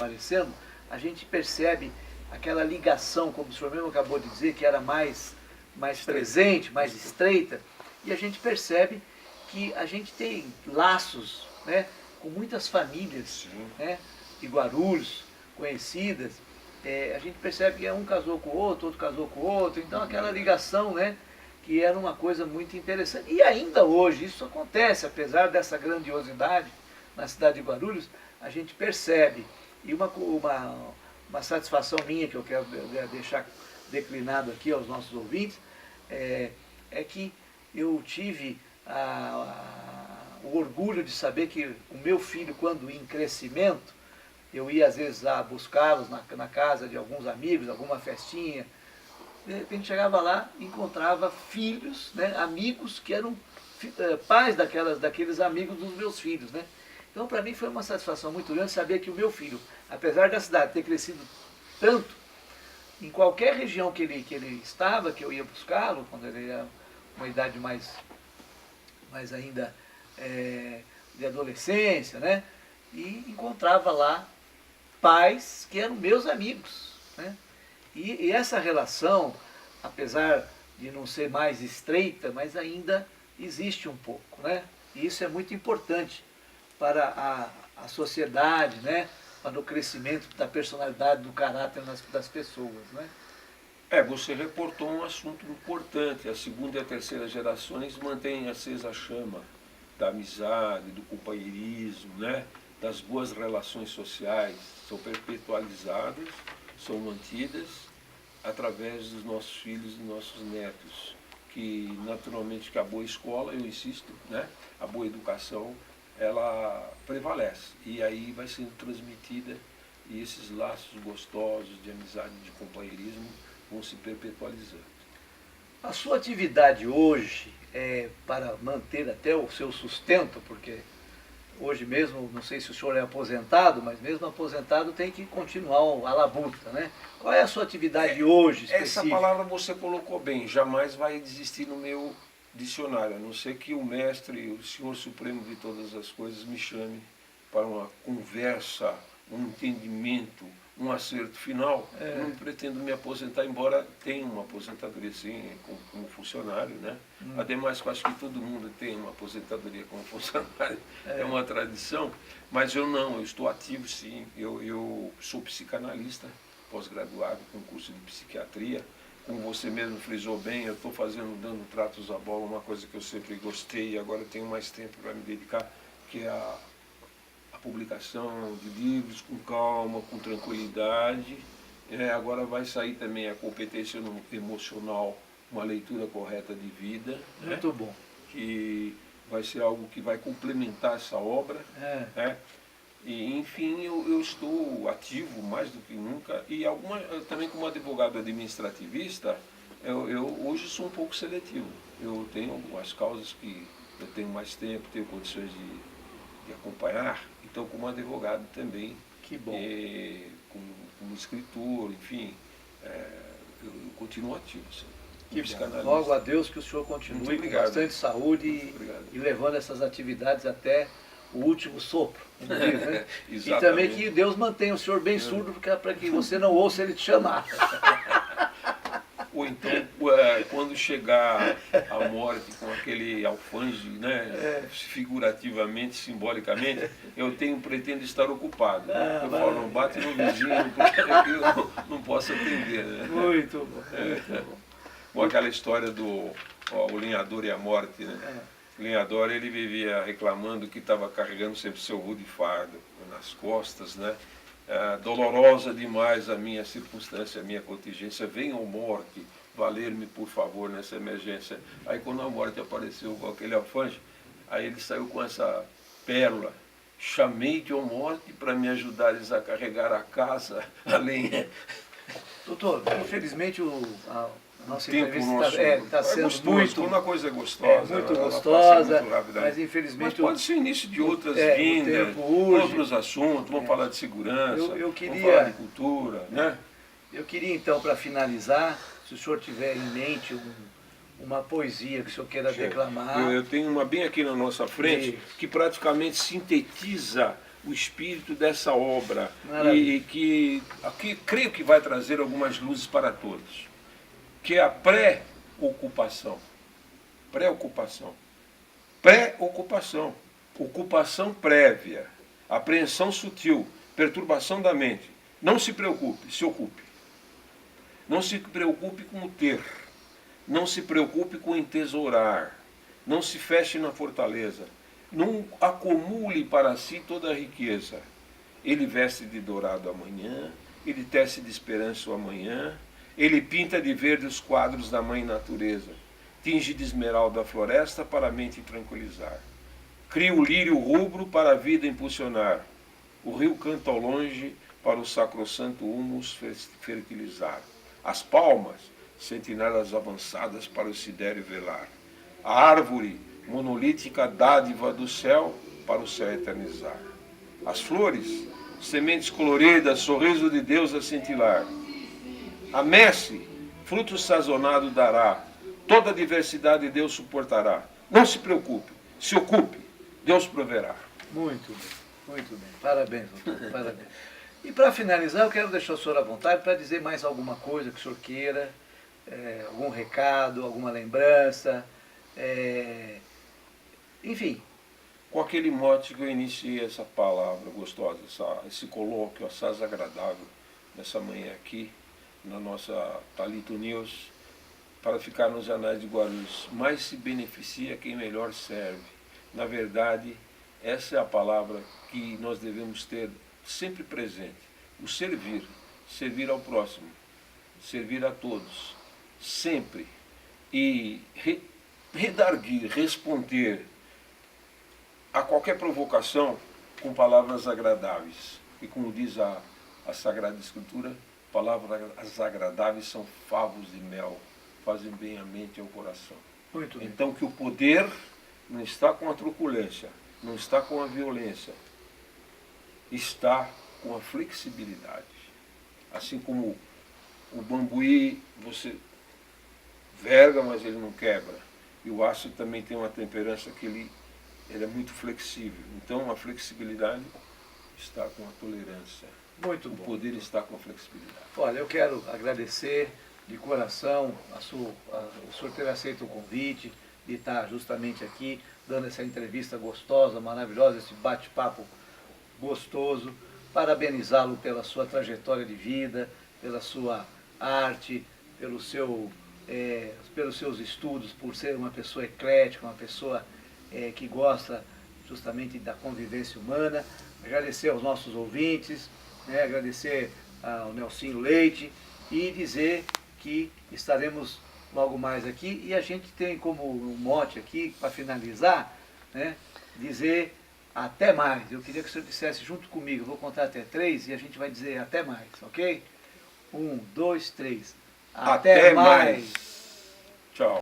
aparecendo, a gente percebe aquela ligação, como o senhor mesmo acabou de dizer, que era mais presente, mais estreita, e a gente percebe que a gente tem laços, né, com muitas famílias, né, de Guarulhos, conhecidas. A gente percebe que um casou com o outro casou com o outro, então aquela ligação, né, que era uma coisa muito interessante. E ainda hoje isso acontece, apesar dessa grandiosidade na cidade de Guarulhos, a gente percebe. E uma satisfação minha, que eu quero deixar declinado aqui aos nossos ouvintes, é que eu tive o orgulho de saber que o meu filho, quando em crescimento, eu ia às vezes lá buscá-los na casa de alguns amigos, alguma festinha. De repente chegava lá e encontrava filhos, né, amigos que eram pais daqueles amigos dos meus filhos, né? Então para mim foi uma satisfação muito grande saber que o meu filho, apesar da cidade ter crescido tanto, em qualquer região que ele estava, que eu ia buscá-lo, quando ele era uma idade mais ainda de adolescência, né? E encontrava lá pais que eram meus amigos, né? E essa relação, apesar de não ser mais estreita, mas ainda existe um pouco, né? E isso é muito importante para a sociedade, né? Para o crescimento da personalidade, do caráter das pessoas, né? Você reportou um assunto importante. A segunda e a terceira gerações mantêm acesa a chama da amizade, do companheirismo, né? Das boas relações sociais, são perpetualizadas, são mantidas através dos nossos filhos e nossos netos, que naturalmente que a boa escola, eu insisto, né? A boa educação, ela prevalece, e aí vai sendo transmitida, e esses laços gostosos de amizade, de companheirismo, vão se perpetualizando. A sua atividade hoje é para manter até o seu sustento, porque hoje mesmo, não sei se o senhor é aposentado, mas mesmo aposentado tem que continuar a labuta, né? Qual é a sua atividade hoje específica? Essa palavra você colocou bem, jamais vai existir no meu dicionário, a não ser que o mestre, o Senhor Supremo de todas as coisas, me chame para uma conversa, um entendimento, um acerto final. Eu não pretendo me aposentar, embora tenha uma aposentadoria sim, como funcionário, né? Ademais, eu acho que todo mundo tem uma aposentadoria como funcionário, é uma tradição, mas eu estou ativo sim, eu sou psicanalista, pós-graduado com curso de psiquiatria. Como você mesmo frisou bem, eu estou dando tratos à bola, uma coisa que eu sempre gostei e agora tenho mais tempo para me dedicar, que é a publicação de livros com calma, com tranquilidade. Agora vai sair também a competência emocional, uma leitura correta de vida. Muito bom. Que vai ser algo que vai complementar essa obra. E, enfim, eu estou ativo mais do que nunca. E também como advogado administrativista, eu hoje sou um pouco seletivo. Eu tenho algumas causas que eu tenho mais tempo, tenho condições de acompanhar. Então, como advogado também, que bom. Como escritor, enfim, eu continuo ativo. Que bom. Logo a Deus que o senhor continue com bastante saúde e levando essas atividades até o último sopro, como diz, né? E também que Deus mantenha o senhor bem surdo para que você não ouça ele te chamar. Ou então, quando chegar a morte com aquele alfange, né, figurativamente, simbolicamente, eu pretendo estar ocupado. Eu falo, não bate no vizinho, porque eu não posso atender. Né? Muito bom, muito bom. Bom, aquela história do o lenhador e a morte, né? O lenhador, ele vivia reclamando que estava carregando sempre seu rude fardo nas costas, né? Dolorosa demais a minha circunstância, a minha contingência, venha a morte valer-me por favor nessa emergência. Aí quando a morte apareceu com aquele alfange, aí ele saiu com essa pérola: chamei-te, ó morte, para me ajudares a carregar a casa, a lenha. Doutor, infelizmente a nossa tempo entrevista está sendo gostoso, muito... Uma coisa gostosa, muito ela gostosa, muito mas infelizmente... Mas pode ser início de outras o vindas, tempo urge. outros assuntos, vamos falar de segurança, Eu queria, vamos falar de cultura, né? Eu queria então, para finalizar, se o senhor tiver em mente uma poesia que o senhor queira declamar... Eu tenho uma bem aqui na nossa frente, que praticamente sintetiza o espírito dessa obra Maravilha. e que aqui creio que vai trazer algumas luzes para todos, que é a pré-ocupação. Pré-ocupação. Pré-ocupação. Ocupação prévia. Apreensão sutil. Perturbação da mente. Não se preocupe, se ocupe. Não se preocupe com o ter. Não se preocupe com entesourar. Não se feche na fortaleza. Não acumule para si toda a riqueza. Ele veste de dourado amanhã, ele tece de esperança o amanhã, ele pinta de verde os quadros da mãe natureza, tinge de esmeralda a floresta para a mente tranquilizar. Cria o lírio rubro para a vida impulsionar. O rio canta ao longe para o sacrossanto humus fertilizar. As palmas, sentinelas avançadas para o sidéreo velar. A árvore, monolítica dádiva do céu para o céu eternizar. As flores, sementes coloridas, sorriso de Deus a cintilar. A messe, fruto sazonado dará, toda a diversidade Deus suportará. Não se preocupe, se ocupe, Deus proverá. Muito bem, muito bem. Parabéns, doutor, parabéns. E para finalizar, eu quero deixar o senhor à vontade para dizer mais alguma coisa que o senhor queira, algum recado, alguma lembrança, enfim. Com aquele mote que eu iniciei essa palavra gostosa, esse colóquio assaz agradável, nessa manhã aqui, na nossa Talito News, para ficar nos anais de Guarulhos. Mais se beneficia quem melhor serve. Na verdade, essa é a palavra que nós devemos ter sempre presente. O servir, servir ao próximo, servir a todos, sempre. E redarguir, responder a qualquer provocação com palavras agradáveis. E como diz a Sagrada Escritura, palavras agradáveis são favos de mel, fazem bem à mente e ao coração. Muito bem. Então que o poder não está com a truculência, não está com a violência, está com a flexibilidade. Assim como o bambuí, você verga, mas ele não quebra. E o aço também tem uma temperança que ele é muito flexível. Então a flexibilidade está com a tolerância. Muito O bom. poder está com a flexibilidade. Olha, eu quero agradecer de coração o senhor ter aceito o convite de estar justamente aqui, dando essa entrevista gostosa, maravilhosa, esse bate-papo gostoso. Parabenizá-lo pela sua trajetória de vida, pela sua arte, pelos seus estudos, por ser uma pessoa eclética, uma pessoa que gosta justamente da convivência humana. Agradecer aos nossos ouvintes, agradecer ao Nelsinho Leite e dizer que estaremos logo mais aqui. E a gente tem como um mote aqui, para finalizar, dizer até mais. Eu queria que o senhor dissesse junto comigo, eu vou contar até 3 e a gente vai dizer até mais, ok? 1, 2, 3. Até mais! Tchau.